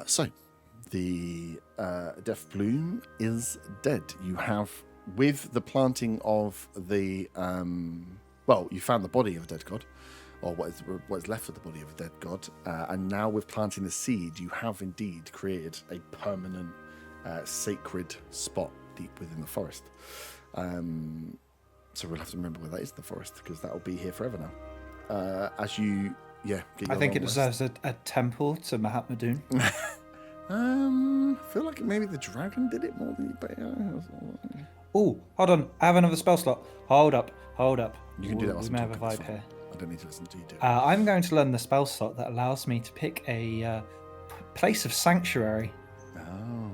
So, the Deathbloom is dead. You have, with the planting of the, you found the body of a dead god, or what is left of the body of a dead god, and now with planting the seed, you have indeed created a permanent sacred spot deep within the forest. So we'll have to remember where that is in the forest, because that will be here forever now. As you, I think it deserves a temple to Mahatma Doon. I feel like maybe the dragon did it more than you. Oh, hold on. I have another spell slot. Hold up. You can do that. We may have a vibe here. I don't need to listen to you do it. I'm going to learn the spell slot that allows me to pick a place of sanctuary. Oh.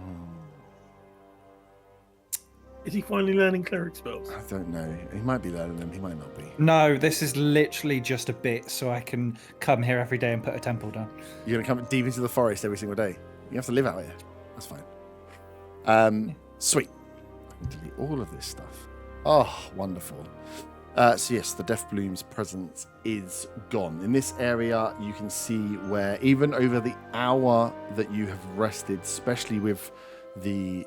Is he finally learning cleric spells? I don't know. He might be learning them. He might not be. No, this is literally just a bit so I can come here every day and put a temple down. You're going to come deep into the forest every single day? You have to live out here. That's fine. Sweet. I can delete all of this stuff. Oh, wonderful. So yes, the Deathbloom's presence is gone. In this area, you can see where even over the hour that you have rested, especially with the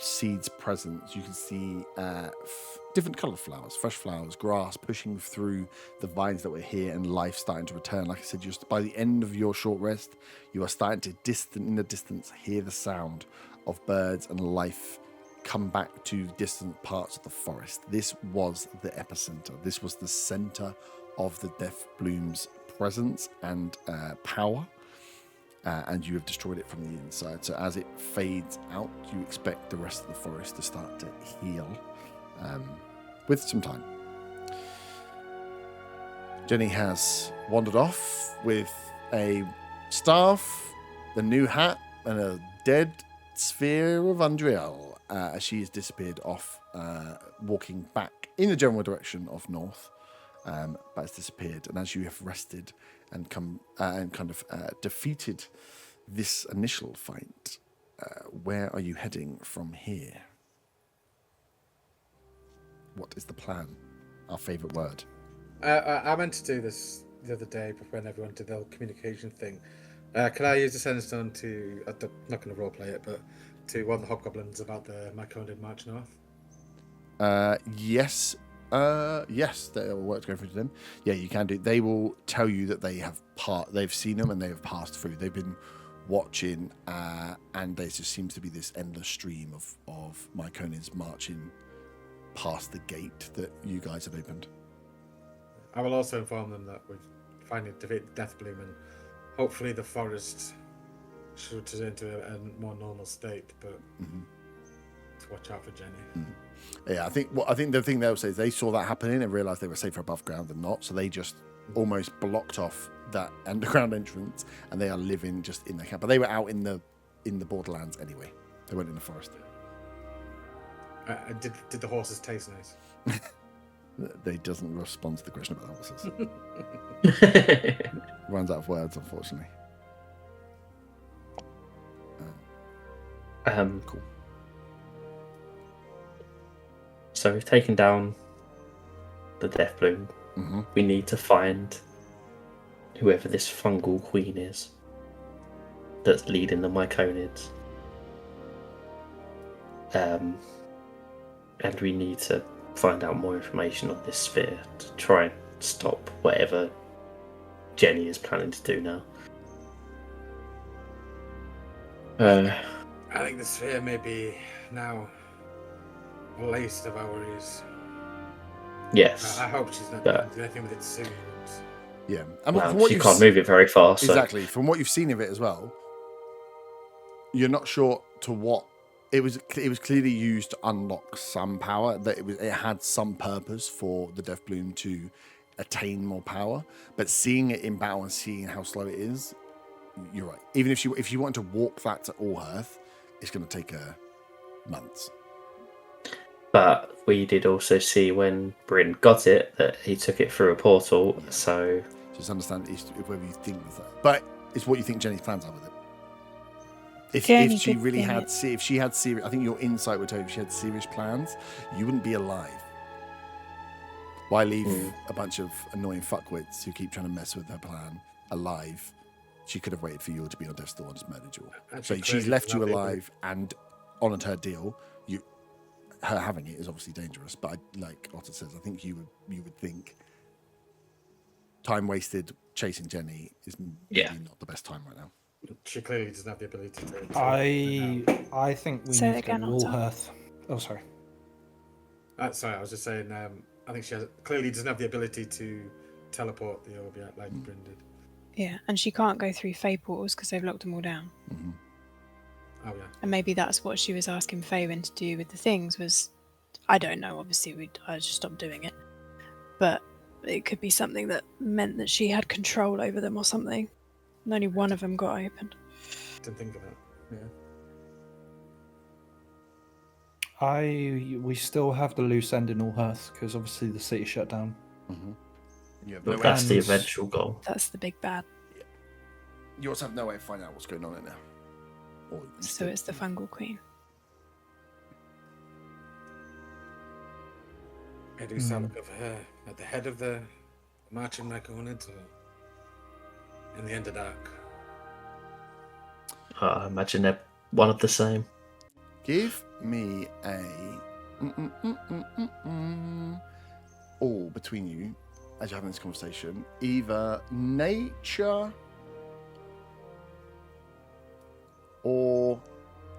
seed's presence, you can see different coloured flowers, fresh flowers, grass pushing through the vines that were here, and life starting to return. Like I said, just by the end of your short rest, you are starting to in the distance hear the sound of birds and life come back to distant parts of the forest. This was the epicenter. This was the center of the Deathbloom's presence and power. And you have destroyed it from the inside. So as it fades out, you expect the rest of the forest to start to heal with some time. Jenny has wandered off with a staff, a new hat, and a dead sphere of Undriel as she has disappeared off, walking back in the general direction of north. But it's disappeared, and as you have rested and come and kind of defeated this initial fight, where are you heading from here? What is the plan? Our favourite word. I meant to do this the other day when everyone did their communication thing. Can I use the sandstone to? I'm not going to roleplay it, but to warn the hobgoblins about the Myconian march north. Yes. Yes, that will work to go through to them. Yeah, you can do. They will tell you that they've seen them and they have passed through. They've been watching, and there just seems to be this endless stream of Myconians marching past the gate that you guys have opened. I will also inform them that we've finally defeated Deathbloom, and hopefully the forest should turn into a more normal state, but to watch out for Jenny. Yeah, I think the thing they'll say is they saw that happening and realised they were safer above ground than not, so they just almost blocked off that underground entrance, and they are living just in the camp. But they were out in the borderlands anyway. They weren't in the forest. Did the horses taste nice? They doesn't respond to the question about the horses. Runs out of words, unfortunately. Cool. So we've taken down the Deathbloom. Mm-hmm. We need to find whoever this fungal queen is that's leading the Myconids. And we need to find out more information on this sphere to try and stop whatever Jenny is planning to do now. I think the sphere may be now laced of our ears. Yes. I hope she's not doing anything with it soon. Yeah, she can't move it very far. Exactly. So. From what you've seen of it as well, you're not sure to what it was. It was clearly used to unlock some power. That it had some purpose for the Deathbloom to attain more power. But seeing it in battle and seeing how slow it is, you're right. Even if you want to walk that to Allhearth, it's going to take months. But we did also see when Bryn got it that he took it through a portal. Yeah. So just understand whether you think with that, but it's what you think Jenny's plans are with it. If she really had, if she had serious, I think your insight would tell you if she had serious plans, you wouldn't be alive. Why leave a bunch of annoying fuckwits who keep trying to mess with her plan alive she could have waited for you to be on death's door and just murdered you all. And So she she's clearly left doesn't you have the alive and honoured her deal. Her having it is obviously dangerous, but like Otter says, I think you would think time wasted chasing Jenny is maybe not the best time right now. She clearly doesn't have the ability to. I think we Say need it to go again, to Otter. Allhearth. Oh, sorry. Sorry, I was just saying. I think she clearly doesn't have the ability to teleport the orb yet, like Bryn did. Yeah, and she can't go through Fey portals because they've locked them all down. Mm-hmm. Oh yeah. And maybe that's what she was asking Faywin to do with the things was, I don't know, obviously I just stopped doing it. But it could be something that meant that she had control over them or something. And only one of them got opened. Didn't think of that. Yeah. We still have the loose end in Allhearth because obviously the city shut down. Mm-hmm. You have But no that's way. the And- eventual goal. That's the big bad. You also have no way of finding out what's going on in there. Or So it's the fungal queen. Where do we start looking for her? At the head of the marching Myconids or in the Underdark? I imagine they're one of the same. Give me a all between you as you're having this conversation. Either nature or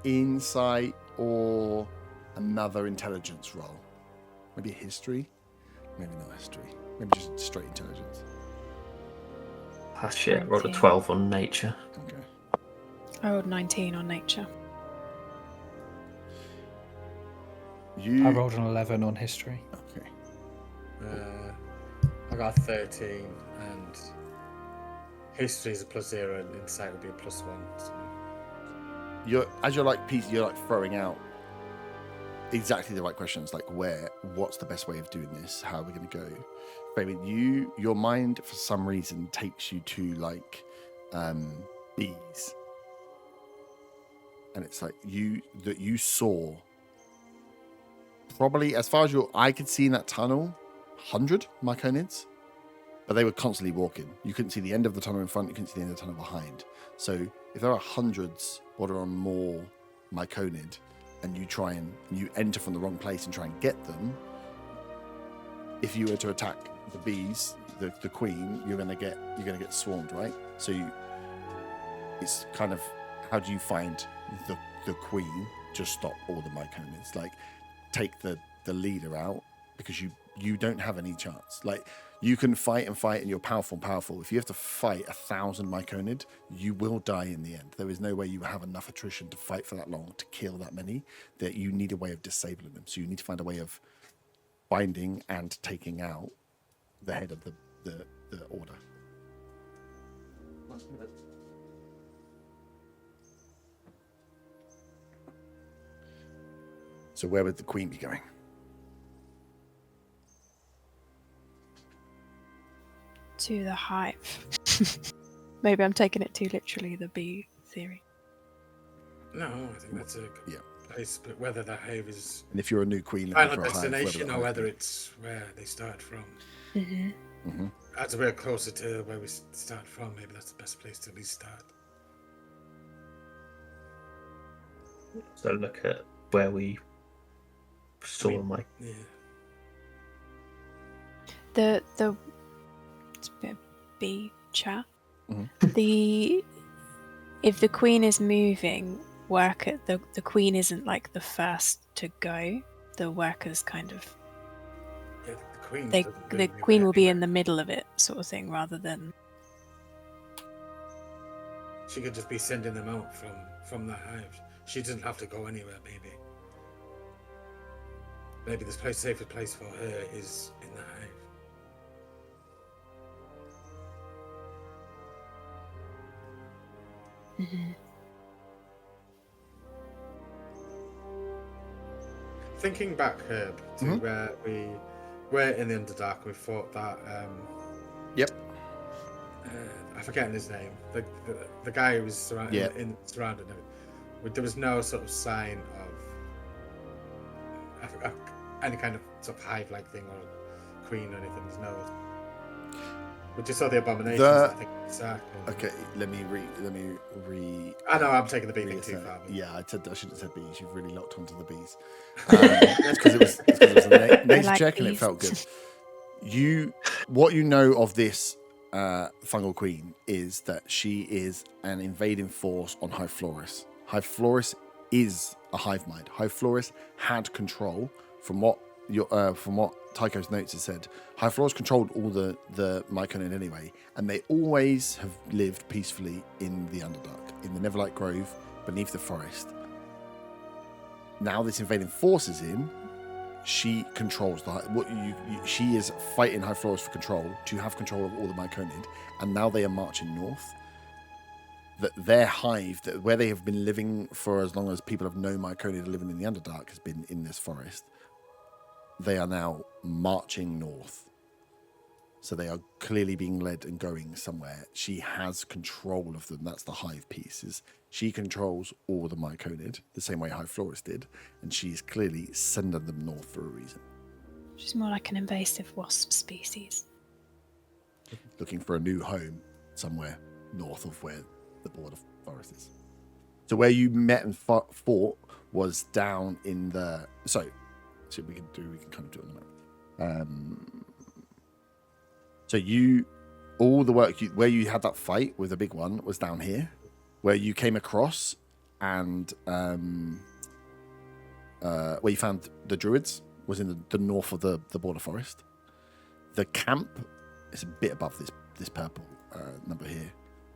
insight or another intelligence roll. Maybe a history. Maybe not history. Maybe just straight intelligence. Ah, shit, rolled a 19. 12 on nature. Okay. I rolled 19 on nature. I rolled an 11 on history. Okay. I got 13, and history is a +0, and insight would be a +1. So. You're throwing out exactly the right questions, like what's the best way of doing this? How are we going to go? Baby, your mind for some reason takes you to like bees, and it's like you saw probably as far as your eye could see in that tunnel, 100 Myconids, but they were constantly walking. You couldn't see the end of the tunnel in front. You couldn't see the end of the tunnel behind. So if there are hundreds or on more Myconid, and you enter from the wrong place and try and get them, if you were to attack the bees, the queen, you're gonna get swarmed, right? So it's kind of, how do you find the queen to stop all the Myconids? Like, take the leader out, because you don't have any chance. Like, you can fight and you're powerful. If you have to fight 1,000 Myconid, you will die in the end. There is no way you have enough attrition to fight for that long, to kill that many, that you need a way of disabling them. So you need to find a way of finding and taking out the head of the order. So where would the queen be going? To the hive. Maybe I'm taking it too literally, the bee theory. No, I think that's a good place, but whether the hive is And if you're a new queen looking final for a hive, destination or whether be. it's where they start from. Mm-hmm. Mm-hmm. As we're closer to where we start from, maybe that's the best place to at least start. So look at where we saw my. Yeah. The it's a bit of bee chat. Mhm. If the queen is moving, the queen isn't like the first to go. The workers kind of Yeah, the queen. the doesn't really queen move will be in anywhere. the middle of it, sort of thing, rather than She could just be sending them out from the hive. She doesn't have to go anywhere. Maybe the safest place for her is in the hive. Mhm. Thinking back, Herb, to Mhm. where we were in the Underdark, we fought that. Yep. I'm forgetting his name. The guy who was surrounded. Yeah. Surrounded him. There was no sort of sign of any kind of sort of hive-like thing or queen or anything. There's no. We just saw the abominations. The- I think exactly. Okay, let me re. I know I'm taking the bee thing too reassert. far. But... Yeah, I shouldn't have said bees. You've really locked onto the bees. It's because it was a nature like check and it bees. felt good. What you know of this fungal queen is that she is an invading force on Hive Florus. Hive Florus is a hive mind. Hive Florus had control from what Tycho's notes has said. Hive Florus controlled all the Myconid anyway, and they always have lived peacefully in the Underdark, in the Neverlight Grove, beneath the forest. Now this invading force is in. She controls she is fighting Hive Florus for control, to have control of all the Myconid, and now they are marching north. That their hive, where they have been living for as long as people have known Myconid living in the Underdark, has been in this forest. They are now marching north. So they are clearly being led and going somewhere. She has control of them. That's the hive pieces. She controls all the Myconid, the same way Hive Florus did, and she's clearly sending them north for a reason. She's more like an invasive wasp species. Looking for a new home somewhere north of where the border forest is. So where you met and fought was down in the... So we can kind of do it on the map. So all the work where you had that fight with the big one was down here, where you came across and where you found the druids was in the north of the border forest. The camp is a bit above this purple number here.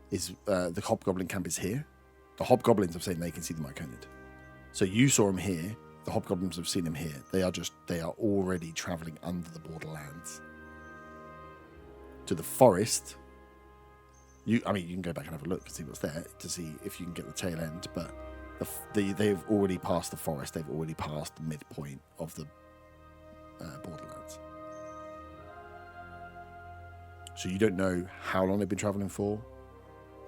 Is the hobgoblin camp is here. The hobgoblins have saying they can see the Myconid. So you saw them here. The hobgoblins have seen them here. They are already traveling under the borderlands. To the forest, you can go back and have a look and see what's there to see if you can get the tail end. But they've already passed the forest. They've already passed the midpoint of the borderlands. So you don't know how long they've been traveling for,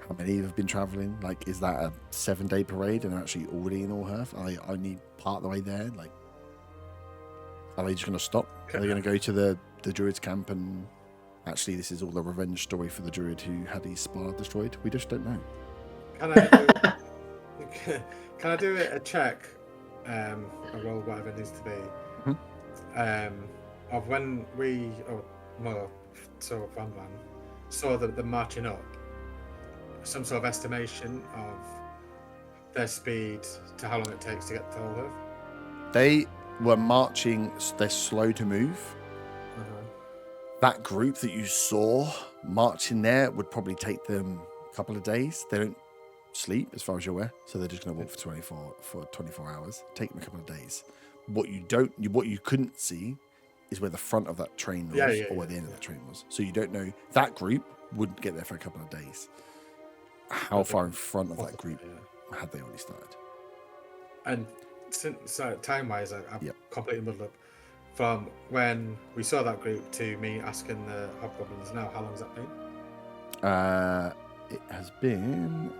how many have been traveling. Like, is that a 7-day parade and they're actually already in Allhearth? Are they only part of the way there? Like, are they just going to stop? Are they going to go to the druid's camp and actually this is all a revenge story for the druid who had his spa destroyed? We just don't know. Can I do a check, a roll, whatever it needs to be, of when we, so Van saw the marching up, some sort of estimation of their speed to how long it takes to get to Allhearth? They were marching, they're slow to move. That group that you saw marching there would probably take them a couple of days. They don't sleep, as far as you're aware, so they're just going to walk for 24 hours. Take them a couple of days. What you couldn't see is where the front of that train was, or where the end of that train was. So you don't know. That group wouldn't get there for a couple of days. How far in front of that group had they already started? And since time-wise, I'm completely muddled up. From when we saw that group to me asking the hobgoblins now, how long has that been? It has been.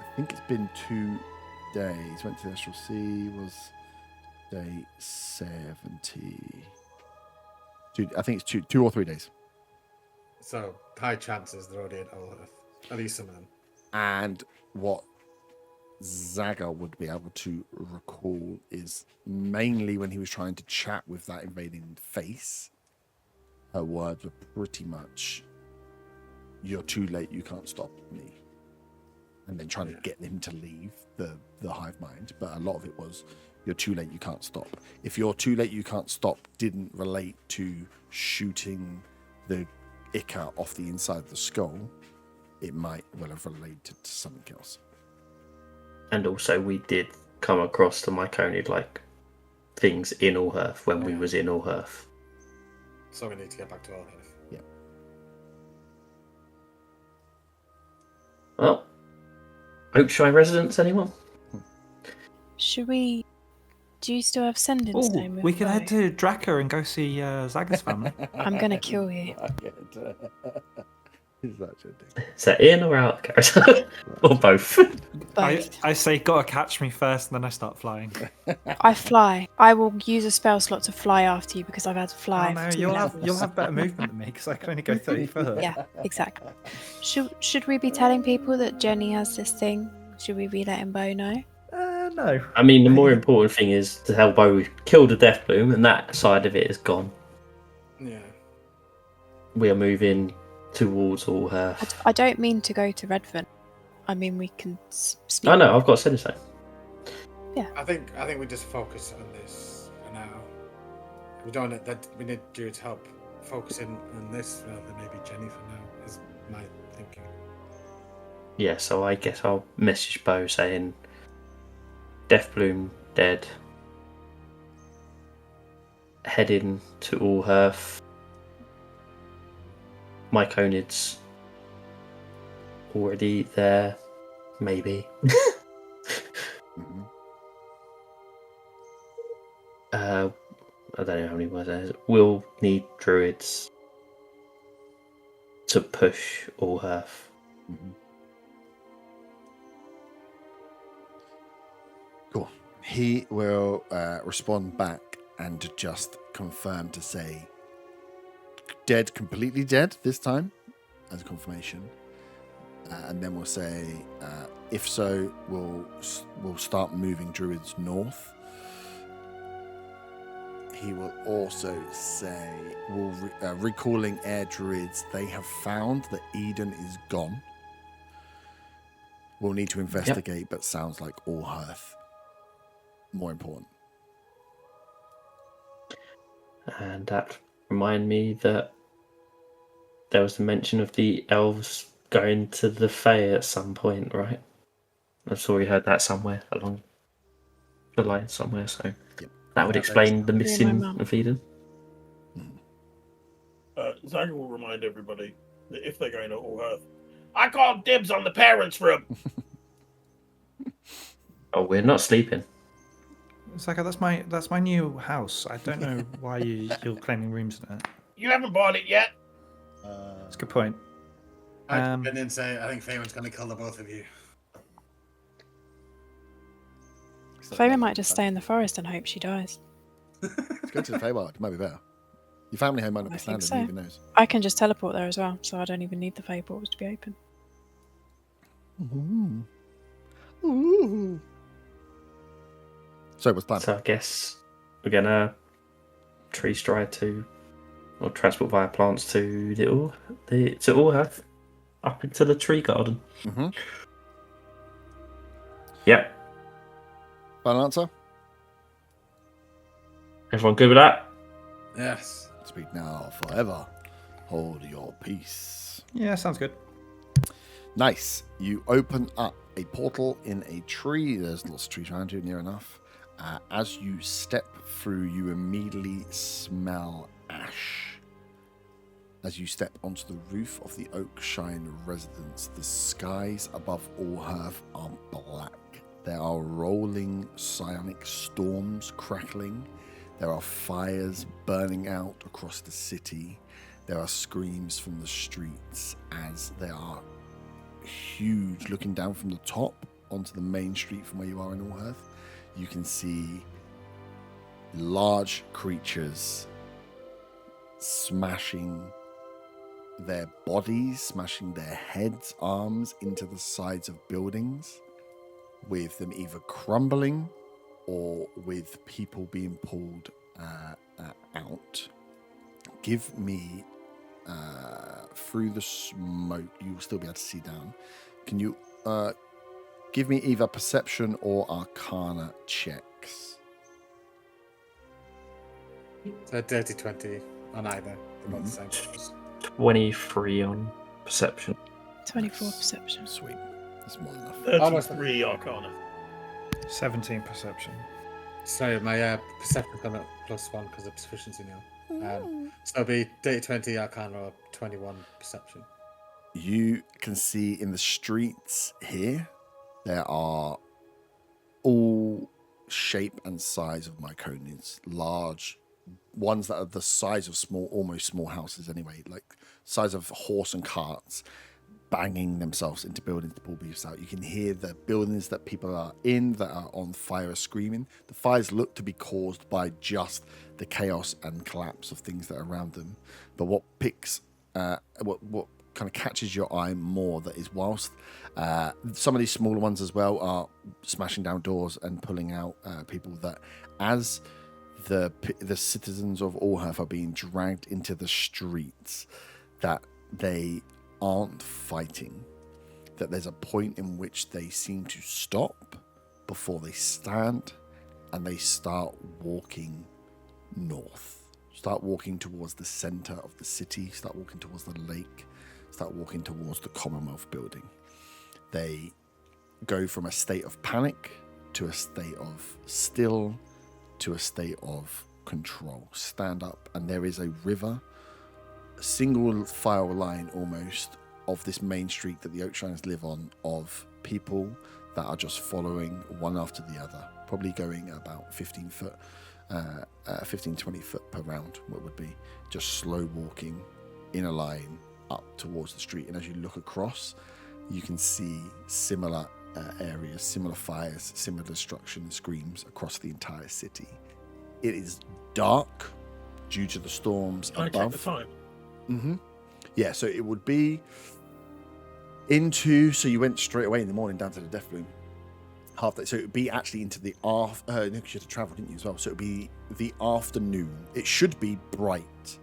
I think it's been 2 days. Went to the Astral Sea, was day 70. I think it's 2 or 3 days. So high chances they're already in Allhearth. At least some of them. And what Zaga would be able to recall is mainly when he was trying to chat with that invading face, her words were pretty much, "You're too late, you can't stop me." And then trying to get him to leave the hive mind. But a lot of it was, "You're too late, you can't stop." If "you're too late, you can't stop" didn't relate to shooting the Ica off the inside of the skull, it might well have related to something else. And also, we did come across the Myconid things in Allhearth when we was in Allhearth. So we need to get back to Allhearth. Yeah. Well, Oakshire residents, anyone? Should we? Do you still have sending stone? With we could bow? head to Draca and go see Zaga's family. I'm gonna kill you. Is that your thing? Is that in or out, character? Or both? both. I say, gotta catch me first, and then I start flying. I fly. I will use a spell slot to fly after you because I've had to fly. Oh no, for 2 you'll levels. have better movement than me because I can only go 30 foot. Yeah, exactly. Should we be telling people that Jenny has this thing? Should we be letting Bo know? No. I mean, the more important thing is to tell Bo we killed the Deathbloom, and that side of it is gone. Yeah. We are moving towards Allhearth. I don't mean to go to Redvant. I mean we can speak. I know, I've got to say the same. I think we just focus on this for now. We don't that we need Druid's help focusing on this rather than maybe Jenny for now. Is my thinking. Yeah, so I guess I'll message Bo saying Deathbloom dead. Heading to Allhearth. Myconid's already there, maybe. Mhm. I don't know how many words there is. We'll need druids to push Allhearth. Mhm. Cool. He will respond back and just confirm to say dead, completely dead this time, as a confirmation. And then we'll say, if so, we'll start moving druids north. He will also say, recalling air druids, they have found that Eden is gone. We'll need to investigate, but sounds like Allhearth more important. And that reminded me that there was a mention of the elves going to the Fae at some point, right? I saw we heard that somewhere along the line somewhere, so that would explain the missing of Eden. Zach will remind everybody that if they're going to Allhearth, I call dibs on the parents' room. Oh, we're not sleeping. Saka, that's my new house. I don't know why you're claiming rooms in it. You haven't bought it yet. That's a good point. I'd been in say I think Faye's going to kill the both of you. Fabian might just stay in the forest and hope she dies. Let's go to the Feywild. It might be better. Your family home might not I be think standard, so. who even knows? I can just teleport there as well, so I don't even need the Fey portals to be open. Ooh. So what's the plan? So I guess we're gonna tree stride to, or transport via plants to to Allhearth, up into the tree garden. Mm-hmm. Yep. Final answer? Everyone good with that? Yes. Speak now, forever. Hold your peace. Yeah, sounds good. Nice. You open up a portal in a tree. There's lots of trees around you, near enough. As you step through, you immediately smell ash. As you step onto the roof of the Oakshine residence, the skies above Allhearth are black. There are rolling psionic storms crackling. There are fires burning out across the city. There are screams from the streets as there are huge, looking down from the top onto the main street from where you are in Allhearth. You can see large creatures smashing their bodies, smashing their heads, arms into the sides of buildings, with them either crumbling or with people being pulled out. Give me, through the smoke, you'll still be able to see down. Can you give me either perception or arcana checks? So dirty 20 on either. They're both the same purpose. 23 on perception. 24 perception. Sweet. That's more than enough. 33 Arcana. 17 perception. Sorry, my perception's gone up +1 because of proficiency now. So it'll be dirty 20 Arcana or 21 perception. You can see in the streets here, there are all shape and size of myconids, large ones that are the size of small, almost small houses anyway, like size of horse and carts, banging themselves into buildings to pull beefs out. You can hear the buildings that people are in that are on fire are screaming. The fires look to be caused by just the chaos and collapse of things that are around them. But what what kind of catches your eye more that is whilst some of these smaller ones as well are smashing down doors and pulling out people, that as the citizens of Allhearth are being dragged into the streets, that they aren't fighting, that there's a point in which they seem to stop before they stand and they start walking north, start walking towards the center of the city, start walking towards the lake, start walking towards the Commonwealth building. They go from a state of panic to a state of still to a state of control. Stand up, and there is a river, a single file line almost of this main street that the Oakshiners live on, of people that are just following one after the other, probably going about 15 foot, 20 foot per round, what would be just slow walking in a line up towards the street. And as you look across, you can see similar areas, similar fires, similar destruction and screams across the entire city. It is dark due to the storms Can above. I check the time? Mm-hmm. Yeah, so it would be into. So you went straight away in the morning down to the Deathbloom. Half that. So it would be actually into the after. You had to travel, didn't you, as well? So it would be the afternoon. It should be bright.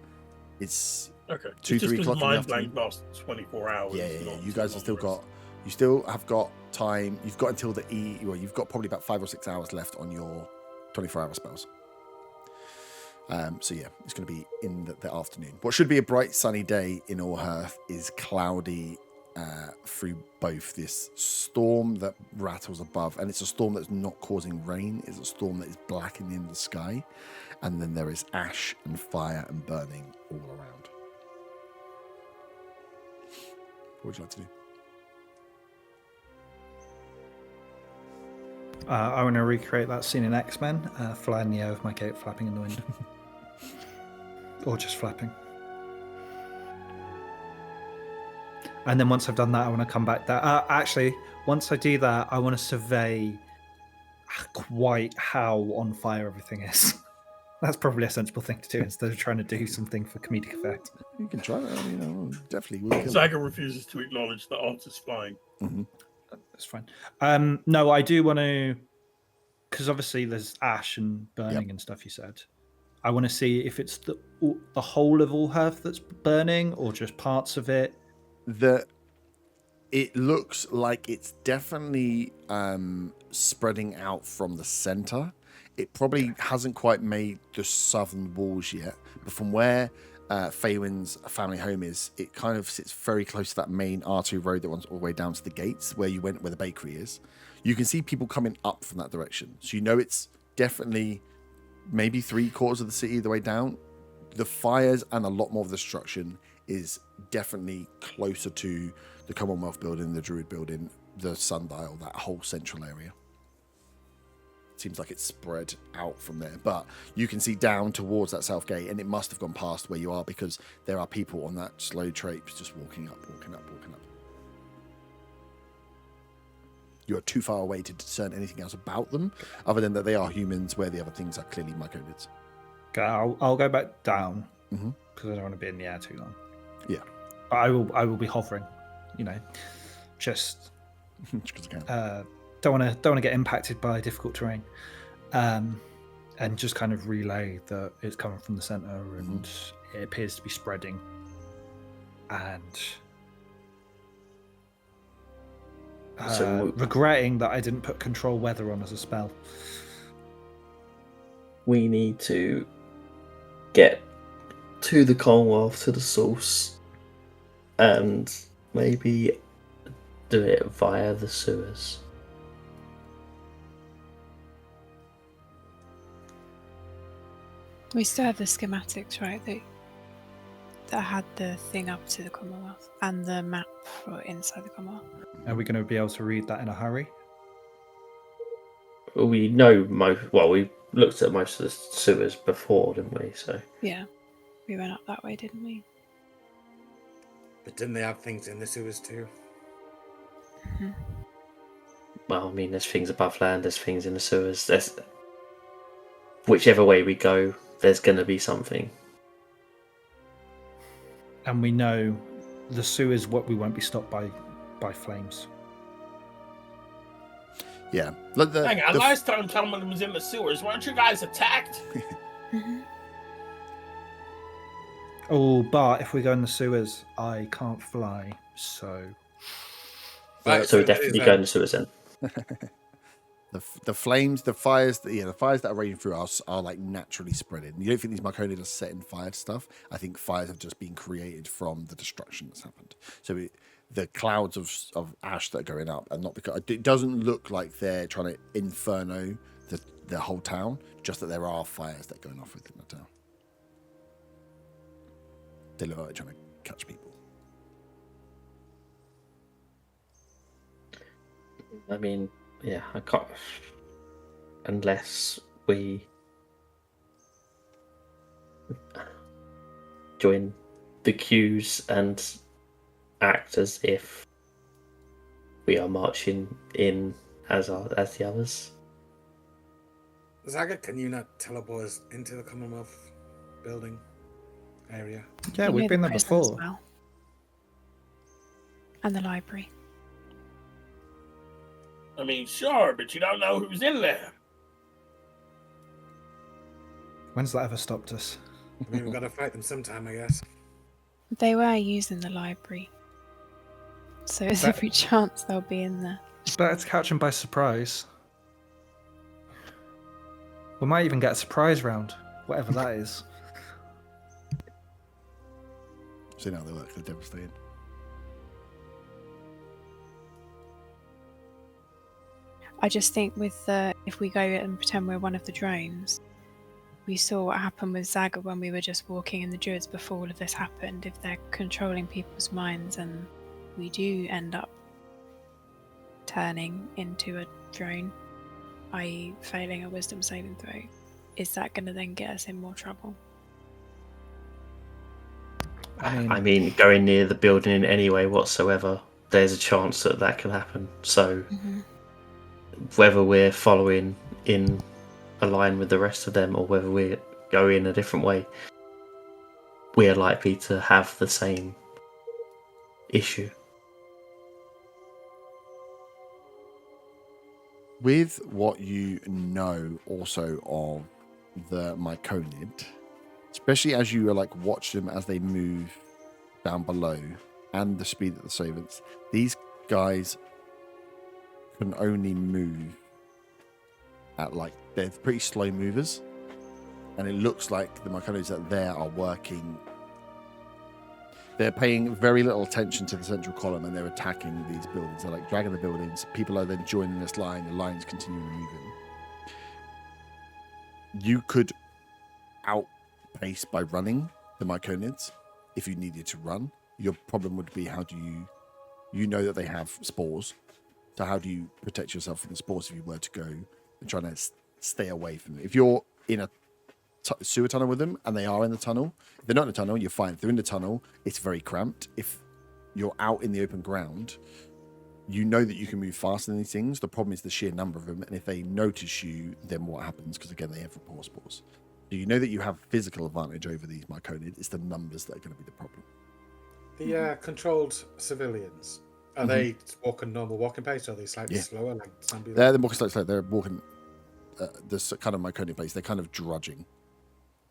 It's Okay. 2, 3 o'clock in the Mind afternoon. blank lasts 24 hours. Yeah. not You guys have still longer. got. You still have got time. You've got until the Well, you've got probably about 5 or 6 hours left on your 24-hour spells. So yeah, it's going to be in the afternoon. What should be a bright sunny day in Allhearth is cloudy through both this storm that rattles above, and it's a storm that's not causing rain. It's a storm that is blackening the sky, and then there is ash and fire and burning all around. What would you like to do? I want to recreate that scene in X-Men, fly in the air with my cape flapping in the wind. Or just flapping. And then once I've done that, I want to come back there. Actually, once I do that, I want to survey quite how on fire everything is. That's probably a sensible thing to do instead of trying to do something for comedic effect. You can try that. Definitely. We'll kill it. Zaga refuses to acknowledge that Art is flying. Mhm. That's fine. No, I do want to, because obviously there's ash and burning and stuff. You said, I want to see if it's the whole of Allhearth that's burning or just parts of it. It looks like it's definitely spreading out from the center. It probably hasn't quite made the southern walls yet, but from where Faywin's family home is, it kind of sits very close to that main R2 road that runs all the way down to the gates where you went, where the bakery is. You can see people coming up from that direction, so you know it's definitely maybe 3/4 of the city the way down. The fires and a lot more of the destruction is definitely closer to the Commonwealth building, the Druid building, the Sundial, that whole central area. Seems like it's spread out from there, but you can see down towards that south gate, and it must have gone past where you are because there are people on that slow traipse just walking up. You are too far away to discern anything else about them, other than that they are humans, where the other things are clearly myconids. Okay, I'll go back down Mhm. because I don't want to be in the air too long. Yeah. But I will be hovering, just Just 'cause I can. don't want to get impacted by difficult terrain, and just kind of relay that it's coming from the center and it appears to be spreading, and regretting that I didn't put control weather on as a spell. We need to get to the Commonwealth, to the source, and maybe do it via the sewers. We still have the schematics, right? That had the thing up to the Commonwealth and the map for inside the Commonwealth. Are we going to be able to read that in a hurry? We know we looked at most of the sewers before, didn't we? So Yeah, we went up that way, didn't we? But didn't they have things in the sewers too? Well, I mean, there's things above land, there's things in the sewers. There's whichever way we go, there's going to be something. And we know the sewers, what we won't be stopped by flames. Yeah. Look, Hang on, last time someone was in the sewers, weren't you guys attacked? Oh, but if we go in the sewers, I can't fly, so... Right, So we that definitely is, go in the sewers then. The flames, the fires, the fires that are raging through us are like naturally spreading. You don't think these Marconids are setting fire to stuff? I think fires have just been created from the destruction that's happened. So the clouds of ash that are going up, and not because it doesn't look like they're trying to inferno the whole town. Just that there are fires that are going off within the town. They look like they're trying to catch people. I mean, yeah, I can't. Unless we join the queues and act as if we are marching in as the others. Zaga, can you not teleport us into the Commonwealth building area? Yeah, You we've know been the there prison as before. well. And the library. I mean, sure, but you don't know who's in there. When's that ever stopped us? I mean, we've got to fight them sometime, I guess. They were using the library. So there's That- every chance they'll be in there. It's better to catch them by surprise. We might even get a surprise round, whatever that is. So now they work. They're devastating. I just think with if we go and pretend we're one of the drones, we saw what happened with Zaga when we were just walking in the Druids before all of this happened. If they're controlling people's minds and we do end up turning into a drone, i.e. failing a wisdom saving throw, is that going to then get us in more trouble? I mean, going near the building in any way whatsoever, there's a chance that can happen. So whether we're following in a line with the rest of them or whether we go in a different way, we're likely to have the same issue. With what you know also of the Myconid, especially as you like watch them as they move down below and the speed of the servants, these guys can only move at like, they're pretty slow movers, and it looks like the Myconids that there are working. They're paying very little attention to the central column, and they're attacking these buildings. They're like dragging the buildings. People are then joining this line. The line's continuing moving. You could outpace by running the Myconids if you needed to run. Your problem would be, how do you know that they have spores? So how do you protect yourself from the spores if you were to go and try to stay away from them? If you're in a sewer tunnel with them and they are in the tunnel, if they're not in the tunnel, you're fine. If they're in the tunnel, it's very cramped. If you're out in the open ground, you know that you can move faster than these things. The problem is the sheer number of them, and if they notice you, then what happens? Because again, they have rapport spores. So you know that you have physical advantage over these Myconid. It's the numbers that are going to be the problem. The controlled civilians, are they walking normal walking pace, or are they slightly slower, like zombie? They're walking slightly slow. They're walking this kind of Myconid pace. They're kind of drudging.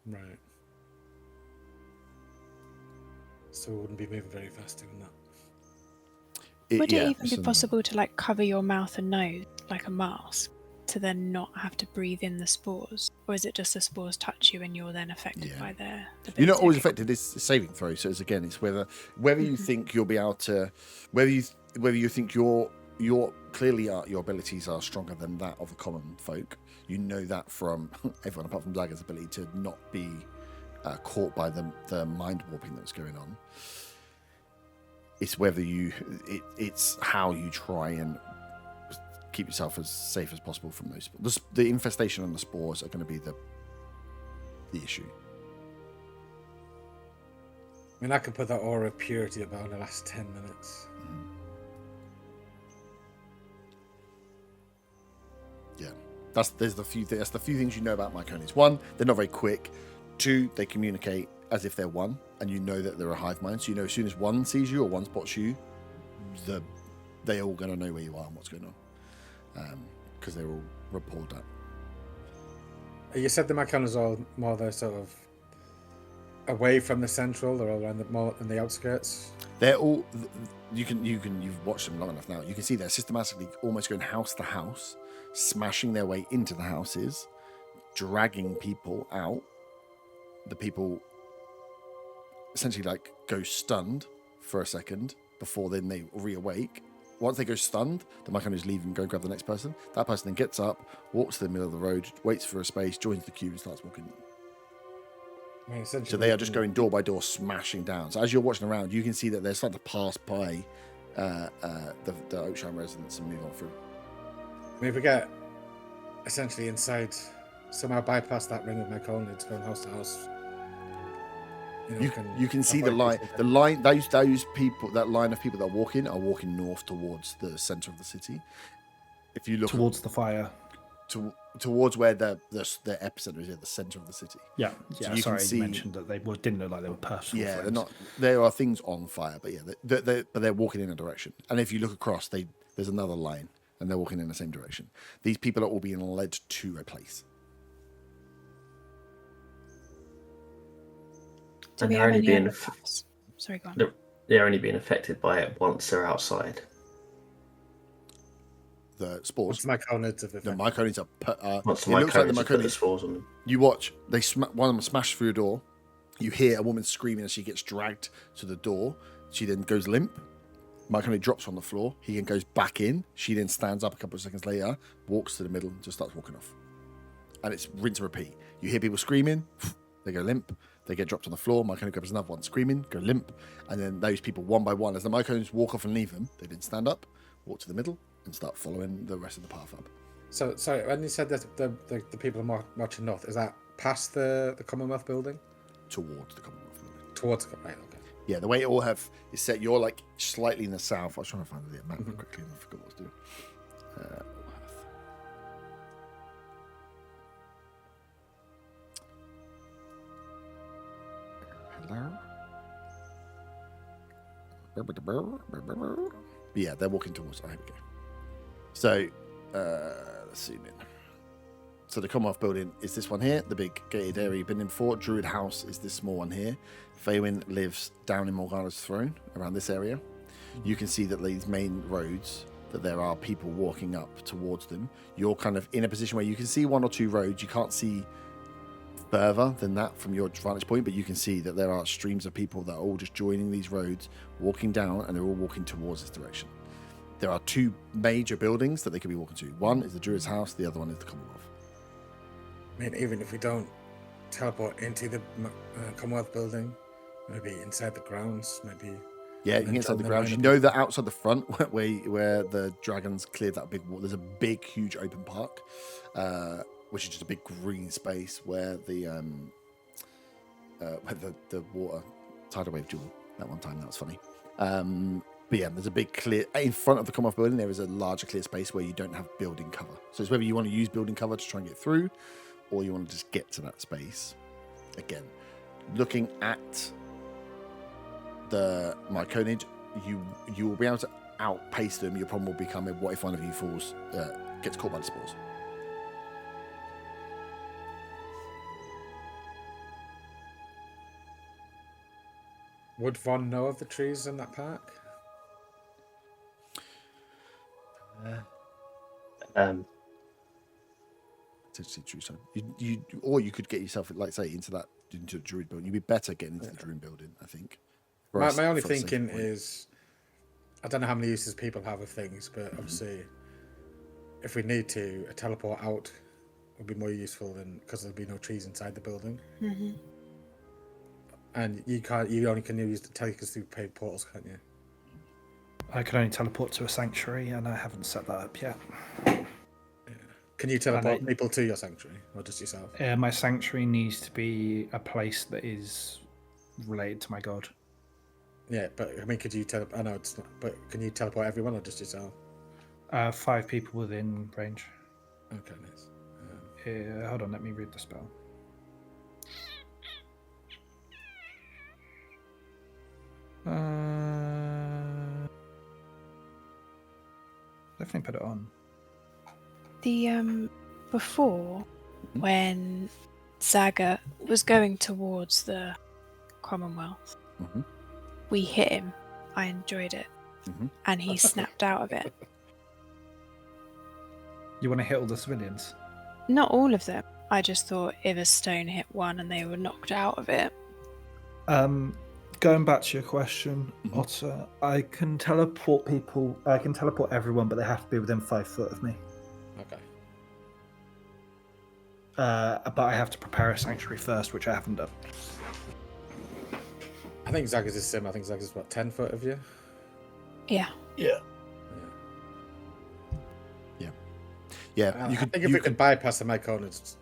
Right. So we wouldn't be moving very fast doing that. Would it even be so- possible to like cover your mouth and nose like a mask to then not have to breathe in the spores? Or is it just the spores touch you and you're then affected by their ability? You're not always Okay. affected. It's a saving throw. So it's whether you think you'll be able to, whether you think your clearly your abilities are stronger than that of the common folk. You know that from everyone apart from Dagger's ability to not be caught by the mind warping that's going on. It's whether it's how you try and keep yourself as safe as possible from those. The infestation and the spores are going to be the issue. mean, I could put that aura of purity about in the last 10 minutes. Yeah, that's the few things you know about Myconids. One, they're not very quick. Two, they communicate as if they're one, and you know that they're a hive mind. So you know as soon as one sees you or one spots you, they're all going to know where you are and what's going on, because they're all rapport that. You said the Myconids are more the sort of away from the central, or around more in the outskirts. They're all you've watched them long enough now. You can see they're systematically almost going house to house, smashing their way into the houses, dragging people out. The people essentially like go stunned for a second before then they reawake. Once they go stunned, the Myconids leave and go grab the next person. That person then gets up, walks to the middle of the road, waits for a space, joins the queue and starts walking. I mean, So they are just going door by door, smashing down. So as you're watching around, you can see that they're starting to pass by the Oakshire residents and move on through. I mean, if we get essentially inside, somehow bypass that ring of Myconids, going house to house. You can see the line. Those people, that line of people that are walking north towards the center of the city. If you look towards the fire, towards where the epicenter is, at the center of the city. Yeah. So Sorry, you mentioned that they didn't look like they were personal. Yeah, friends. they're not. There are things on fire, but yeah, they're walking in a direction. And if you look across, there's another line, and they're walking in the same direction. These people are all being led to a place. Do And we they're have only any being other traps? Sorry, go on. they're only being affected by it once they're outside. The spores. Myconids of the The Myconids are. Once It the looks like the Myconids put the Myconids. spores on them. You watch. One of them smash through a door. You hear a woman screaming as she gets dragged to the door. She then goes limp. Myconid drops on the floor. He then goes back in. She then stands up a couple of seconds later, walks to the middle, and just starts walking off. And it's rinse and repeat. You hear people screaming. They go limp. They get dropped on the floor. Myconid grabs another one, screaming, go limp. And then those people, one by one, as the Myconids walk off and leave them, they then stand up, walk to the middle, and start following the rest of the path up. So, sorry, when you said that the people are marching north, is that past the Commonwealth building? Towards the Commonwealth building. Towards the right, okay. Yeah, the way it all is set, you're like slightly in the south. I was trying to find the map quickly and I forgot what I was doing. Hello? Yeah, they're walking towards. Oh, here we go. So, let's zoom in. So the Commonwealth building is this one here, the big gated area you've been in before. Druid House is this small one here. Faywin lives down in Morgana's throne, around this area. You can see that these main roads, that there are people walking up towards them. You're kind of in a position where you can see one or two roads. You can't see further than that from your vantage point, but you can see that there are streams of people that are all just joining these roads, walking down, and they're all walking towards this direction. There are two major buildings that they could be walking to. One is the Druid's House, the other one is the Commonwealth. I mean, even if we don't teleport into the Commonwealth building, maybe inside the grounds, maybe. Yeah, you can get inside the grounds. You know that outside the front, where the dragons cleared that big wall, there's a big, huge open park, which is just a big green space where the water tidal wave duel that one time. That was funny. But yeah, there's a big clear in front of the Commonwealth building. There is a larger clear space where you don't have building cover. So it's whether you want to use building cover to try and get through, or you want to just get to that space. Again, looking at the Myconid, you will be able to outpace them. Your problem will become what if one of you falls, gets caught by the spores. Would Von know of the trees in that park? Potentially true. So or you could get yourself, like say, into a druid building. You'd be better getting into the druid building, I think. My only thinking is, I don't know how many uses people have of things, but obviously, if we need to, a teleport out would be more useful than, because there'll be no trees inside the building. Mm-hmm. And you only can use the teleport through paid portals, can't you? I can only teleport to a sanctuary, and I haven't set that up yet. Can you teleport people to your sanctuary, or just yourself? My sanctuary needs to be a place that is related to my god. Yeah, but I mean, could you teleport? I know it's not, but can you teleport everyone or just yourself? 5 people within range. Okay, nice. Yeah, hold on, let me read the spell. Definitely put it on. The before when Zaga was going towards the Commonwealth, we hit him. I enjoyed it, and he snapped out of it. You want to hit all the civilians? Not all of them. I just thought if a stone hit one and they were knocked out of it. Going back to your question, Otter, I can teleport people. I can teleport everyone, but they have to be within 5 foot of me. Okay. But I have to prepare a sanctuary first, which I haven't done. I think Zaga's is similar. I think Zaga's what, 10 foot of you? Yeah. Yeah. Yeah, I think if we could bypass the Myconids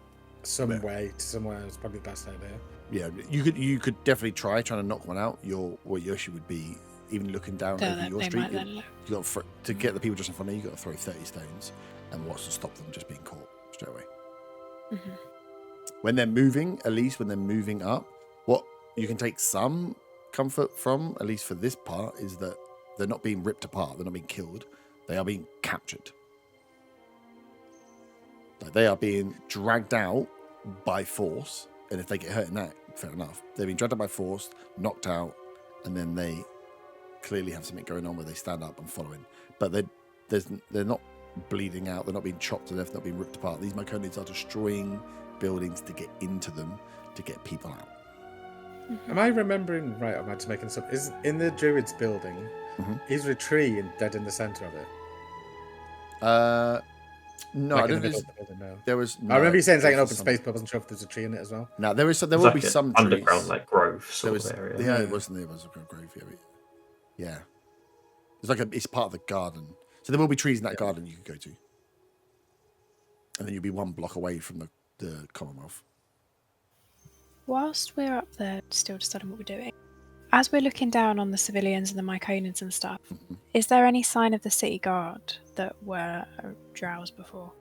some way to somewhere, it's probably the best idea. Yeah, you could definitely trying to knock one out. Your issue would be even looking down over your street. You got to get the people just in front of you. You got to throw 30 stones, and what's to stop them just being caught straight away? When they're moving, at least when they're moving up, what you can take some comfort from, at least for this part, is that they're not being ripped apart. They're not being killed. They are being captured. Like they are being dragged out by force, and if they get hurt in that, fair enough. They're being dragged out by force, knocked out, and then they clearly have something going on where they stand up and following. But they're not bleeding out. They're not being chopped to death. They're not being ripped apart. These Myconids are destroying buildings to get into them to get people out. Am I remembering right? Or am I just making this up? Is in the Druid's building? Is there a tree dead in the center of it? No, Like I don't in the think middle of the building, no. there was. I remember you saying it's like an there open was space, but I wasn't sure if there's a tree in it as well. No, there will It's be like some underground, trees. like grove sort of area. Yeah, it wasn't. There was a grove area. Yeah, it's like it's part of the garden. So there will be trees in that garden you could go to, and then you'll be 1 block away from the Commonwealth. Whilst we're up there still deciding what we're doing, as we're looking down on the civilians and the Myconids and stuff, is there any sign of the city guard that were drows before?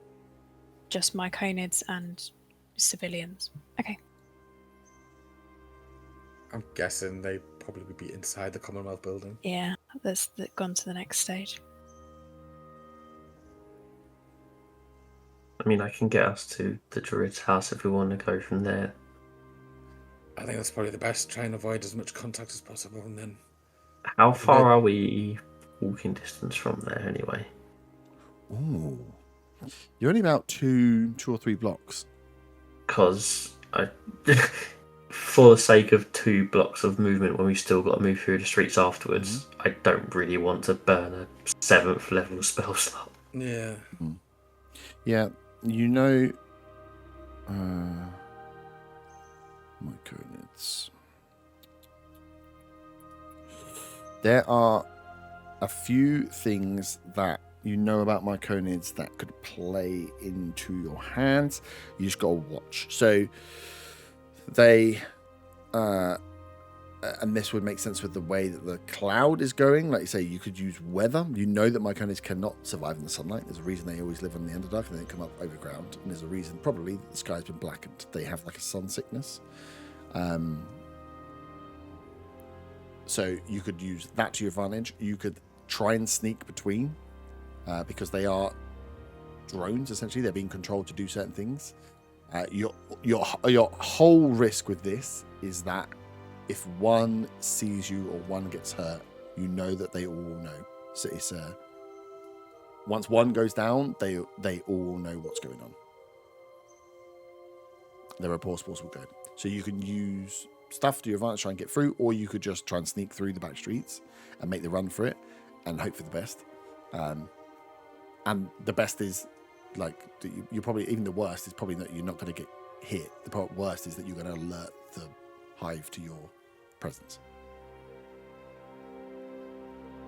Just Myconids and civilians. Okay. I'm guessing they probably would be inside the Commonwealth building. Yeah, that's gone to the next stage. I mean, I can get us to the Druid's house if we want to go from there. I think that's probably the best. Try and avoid as much contact as possible, and then. How far are we walking distance from there anyway? Ooh, you're only about 2 or 3 blocks. Because for the sake of 2 blocks of movement when we still got to move through the streets afterwards, I don't really want to burn a 7th level spell slot. Yeah. Yeah, you know. Myconids. There are a few things that you know about Myconids that could play into your hands. You just gotta watch. So they, and this would make sense with the way that the cloud is going. Like you say, you could use weather. You know that Myconids cannot survive in the sunlight. There's a reason they always live on the Underdark and they don't come up over ground. And there's a reason probably that the sky's been blackened. They have like a sun sickness. So you could use that to your advantage. You could try and sneak between, because they are drones. Essentially, they're being controlled to do certain things. Your whole risk with this is that if one sees you or one gets hurt, you know that they all know. So it's once one goes down, they all know what's going on. Their reports will go. So you can use stuff to your advantage to try and get through, or you could just try and sneak through the back streets and make the run for it and hope for the best. And the best is, like, you're probably, even the worst is probably that you're not going to get hit. The worst is that you're going to alert the hive to your presence.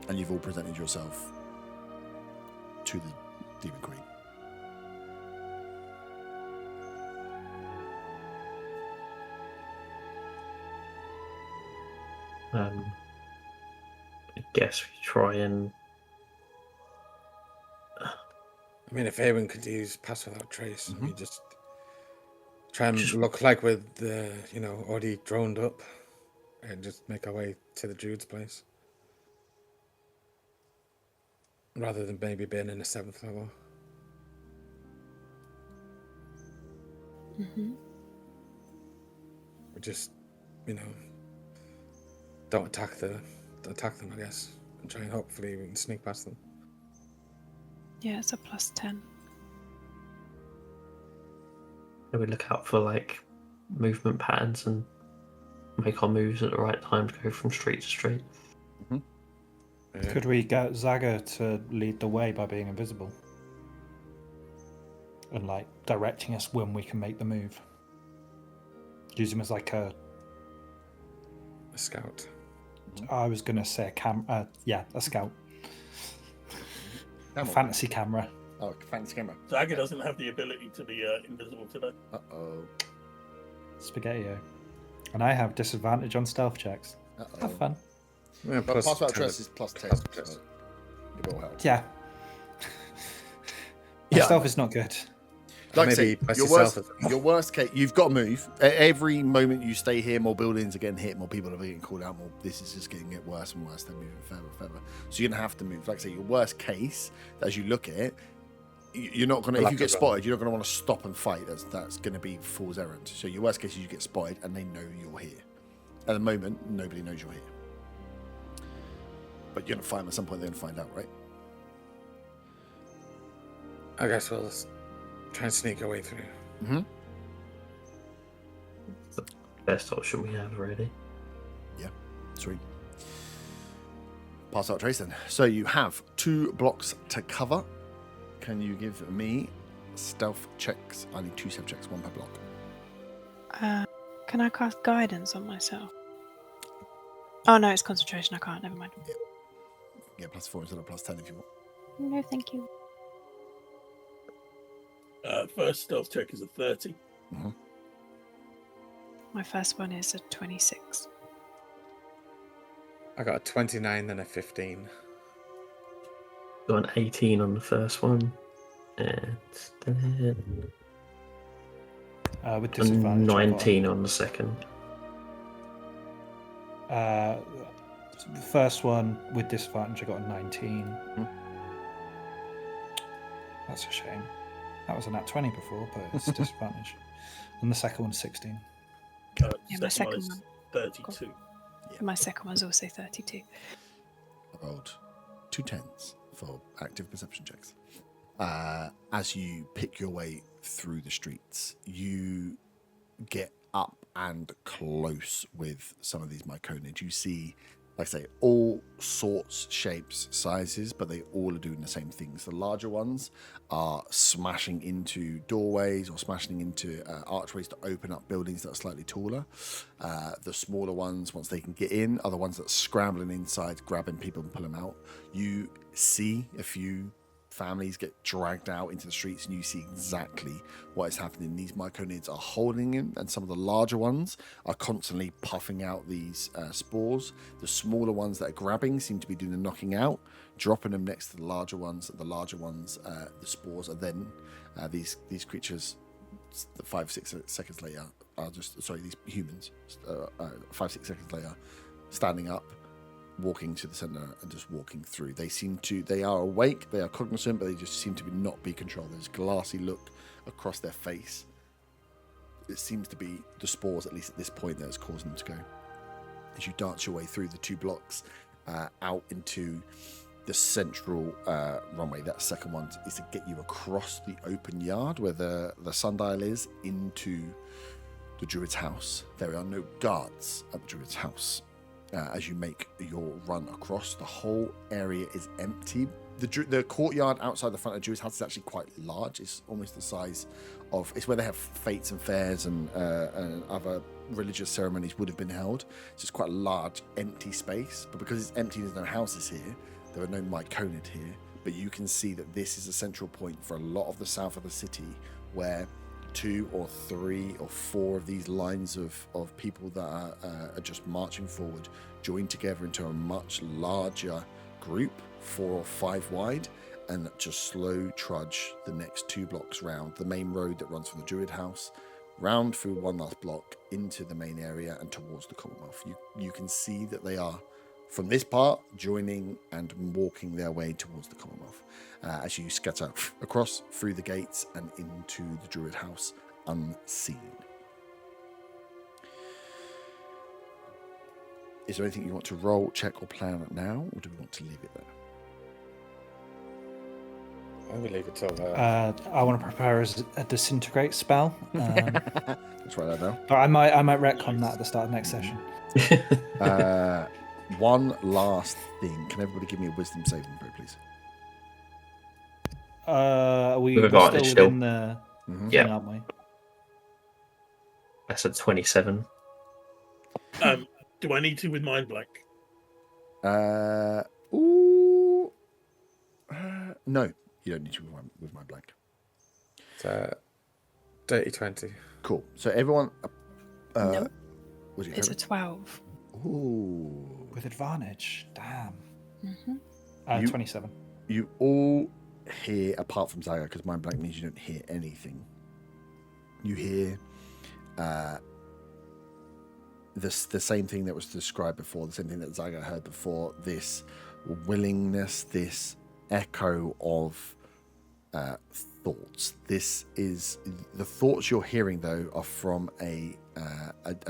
And you've all presented yourself to the Demon Queen. I guess we try and. I mean, if Aaron could use Pass Without Trace, Mhm. we just try and Just- look like we're already droned up, and just make our way to the Druid's place, rather than maybe being in the 7th level. Mm-hmm. We just, don't attack them, I guess, and try and hopefully we can sneak past them. Yeah, it's a +10. We look out for like movement patterns and make our moves at the right time to go from street to street. Yeah. Could we get Zaga to lead the way by being invisible? And like directing us when we can make the move. Use him as like a scout. I was gonna say a scout. A Camel. fantasy camera. Oh, fancy camera. Zaga doesn't have the ability to be invisible today. Uh-oh. Spaghetti-o. And I have disadvantage on stealth checks. Uh-oh. Have fun. Yeah, But Pass Without Trace is +10. plus- So it will help. Yeah. My Yeah. stealth is not good. Like I Maybe say, press your yourself worst case, you've got to move. Every moment you stay here, more buildings are getting hit, more people are getting called out, more. This is just getting it worse and worse. They're moving further. So you're gonna have to move. Like I say, your worst case, as you look at it, you're not gonna. If you get spotted, you're not gonna want to stop and fight. That's gonna be fool's errand. So your worst case is you get spotted and they know you're here. At the moment, nobody knows you're here. But you're gonna find them at some point. They're gonna find out, right? I guess we'll try and sneak our way through. Mm-hmm. The best option we have already. Sweet. Pass out Trace then. So you have 2 blocks to cover. Can you give me stealth checks? I need 2 stealth checks, 1 per block. Can I cast guidance on myself? Oh no, it's concentration. I can't. Never mind. Yeah, +4 instead of +10 if you want. No, thank you. First stealth check is a 30. My first one is a 26. I got a 29 and a 15. Got an 18 on the first one, and then With a disadvantage. I've got 19 on the second. the first one with disadvantage, I got a 19. That's a shame. That was a nat 20 before, but it's disadvantage. And the second one's 16. Yeah, my second is one. 32. My second one's also 32. I rolled 2 10s for active perception checks. As you pick your way through the streets, you get up and close with some of these myconids. You see, like I say, all sorts, shapes, sizes, but they all are doing the same things. The larger ones are smashing into doorways or smashing into archways to open up buildings that are slightly taller. The smaller ones, once they can get in, are the ones that are scrambling inside, grabbing people and pulling them out. You see a few families get dragged out into the streets, and you see exactly what is happening. These myconids are holding him, and some of the larger ones are constantly puffing out these spores. The smaller ones that are grabbing seem to be doing the knocking out, dropping them next to the larger ones. The larger ones, the spores are then these creatures. 5-6 seconds later, are these humans. 5-6 seconds later, standing up, walking to the center and just walking through. They are awake, they are cognizant, but they just seem to not be controlled. There's a glassy look across their face. It seems to be the spores, at least at this point, that is causing them to go. As you dance your way through the 2 blocks out into the central runway, that second one is to get you across the open yard where the sundial is into the druid's house. There are no guards at the druid's house. As you make your run across, the whole area is empty. The courtyard outside the front of the Druid's house is actually quite large. It's almost the size of... It's where they have fetes and fairs and other religious ceremonies would have been held. So it's quite a large, empty space. But because it's empty, there's no houses here. There are no myconid here. But you can see that this is a central point for a lot of the south of the city where 2 or 3 or 4 of these lines of people that are just marching forward, join together into a much larger group, 4 or 5 wide, and just slow trudge the next 2 blocks round the main road that runs from the Druid house, round through one last block into the main area and towards the Commonwealth. You can see that they are, from this part, joining and walking their way towards the Commonwealth as you scatter across through the gates and into the Druid house unseen. Is there anything you want to roll, check, or plan now, or do we want to leave it there? I would leave it till I want to prepare a disintegrate spell. Let's write that down. But I might retcon that at the start of next session. One last thing. Can everybody give me a wisdom saving throw, please? We're advantage still still. in the thing, Yeah. aren't we? That's a 27. Do I need to with mind blank? No, you don't need to with my blank. dirty 20. Cool. So everyone. Nope. Was it It's a 12. Ooh. With advantage. Damn. Mm-hmm. 27. You all hear, apart from Zaga, because mind blank means you don't hear anything. You hear the same thing that was described before, the same thing that Zaga heard before. This willingness, this echo of thoughts. This is the thoughts you're hearing, though, are from a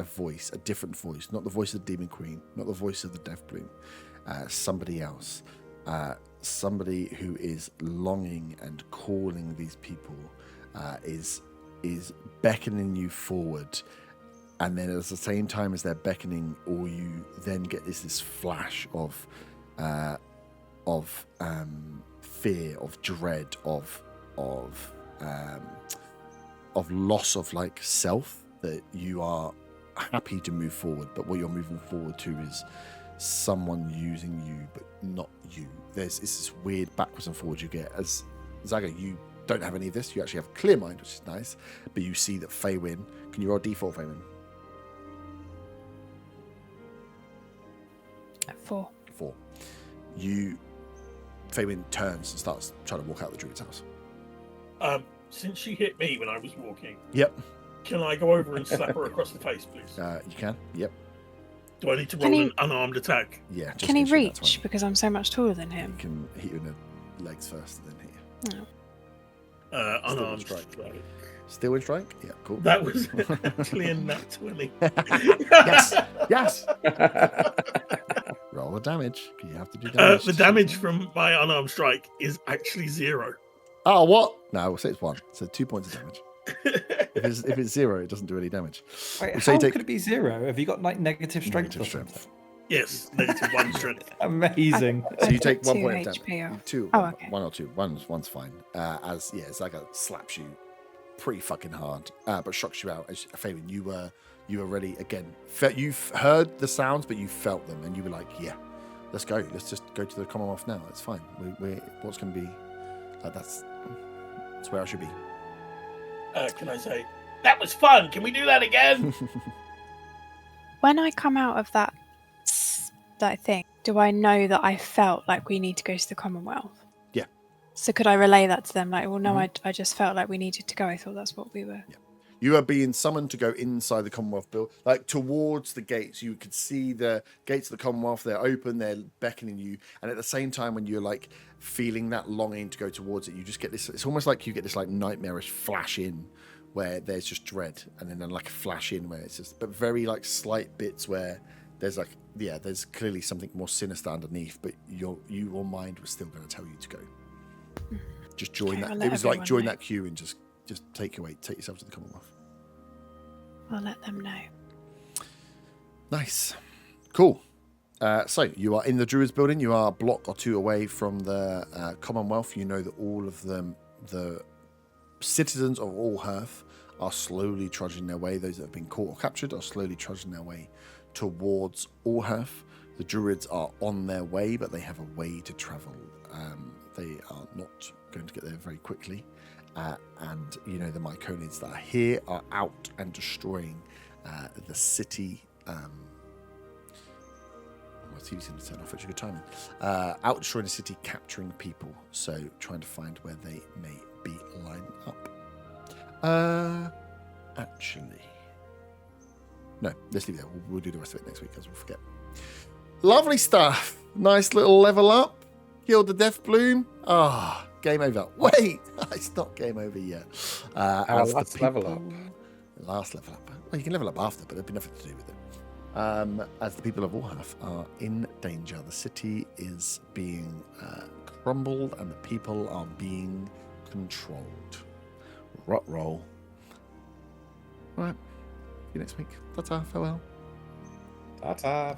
voice, a different voice, not the voice of the Demon Queen, not the voice of the Deathbloom, somebody else, somebody who is longing and calling these people, is beckoning you forward, and then at the same time as they're beckoning, or you then get this flash of fear, of dread, of loss of like self, that you are happy to move forward, but what you're moving forward to is someone using you, but not you. It's this weird backwards and forwards you get. As Zaga, you don't have any of this. You actually have a clear mind, which is nice, but you see that Faywin. Can you roll D4, Faywin? 4. 4. Faywin turns and starts trying to walk out the druid's house. Since she hit me when I was walking, Yep. can I go over and slap her across the face, please? You can. Yep. Do I need to Can roll he- an unarmed attack? Yeah. just Can he ensure that's reach? fine. Because I'm so much taller than You him. can hit you in the legs first, and then hit you. Unarmed Unarmed strike. strike. Still in strike? Yeah, cool. That was actually a nat 20. Yes. Yes. Roll the damage. You have to do damage. The damage from my unarmed strike is actually 0. Oh, what? No, we'll say it's 1. So 2 points of damage. If it's 0, it doesn't do any damage. Wait, So how you take could it be 0? Have you got like negative strength? negative or strength. something? Yes, -1 strength. Amazing. So you I take took 1 point 2 of HP damage. off. 2. Oh, okay. 1 or 2. One's fine. It's like a slaps you pretty fucking hard, but shocks you out. As Fabian, you were ready again. You've heard the sounds, but you felt them, and you were like, "Yeah, let's go. Let's just go to the Commonwealth now. It's fine. We what's going to be? That's where I should be." Can I say, that was fun. Can we do that again? When I come out of that thing, do I know that I felt like we need to go to the Commonwealth? Yeah. So could I relay that to them? Like, well, no, Mhm. I just felt like we needed to go. I thought that's what we were. Yeah. You are being summoned to go inside the Commonwealth building, like towards the gates. You could see the gates of the Commonwealth. They're open. They're beckoning you. And at the same time, when you're like feeling that longing to go towards it, you just get this. It's almost like you get this like nightmarish flash in, where there's just dread, and then like a flash in where it's just, but very like slight bits where there's like, yeah, there's clearly something more sinister underneath. But your mind was still going to tell you to go. Just join Okay, that. I'll It let was like everyone join know. that queue and just take yourself to the Commonwealth. I'll let them know. Nice. Cool. So you are in the Druids building. You are a block or 2 away from the Commonwealth. You know that all of them, the citizens of Allhearth, are slowly trudging their way. Those that have been caught or captured are slowly trudging their way towards Allhearth. The Druids are on their way, but they have a way to travel they are not going to get there very quickly. And the Myconids that are here are out and destroying the city. TV's going to turn off, which is good timing. Out destroying the city, capturing people. So trying to find where they may be lined up. Actually, no, let's leave it there. We'll do the rest of it next week, as we'll forget. Lovely stuff. Nice little level up. Killed the Deathbloom. Game over. Wait, it's not game over yet. Our last level up. Last level up. Well, you can level up after, but there'd be nothing to do with it. As the people of Allhearth are in danger, the city is being crumbled and the people are being controlled. Rot roll. Right. See you next week. Ta-ta. Farewell. Ta-ta.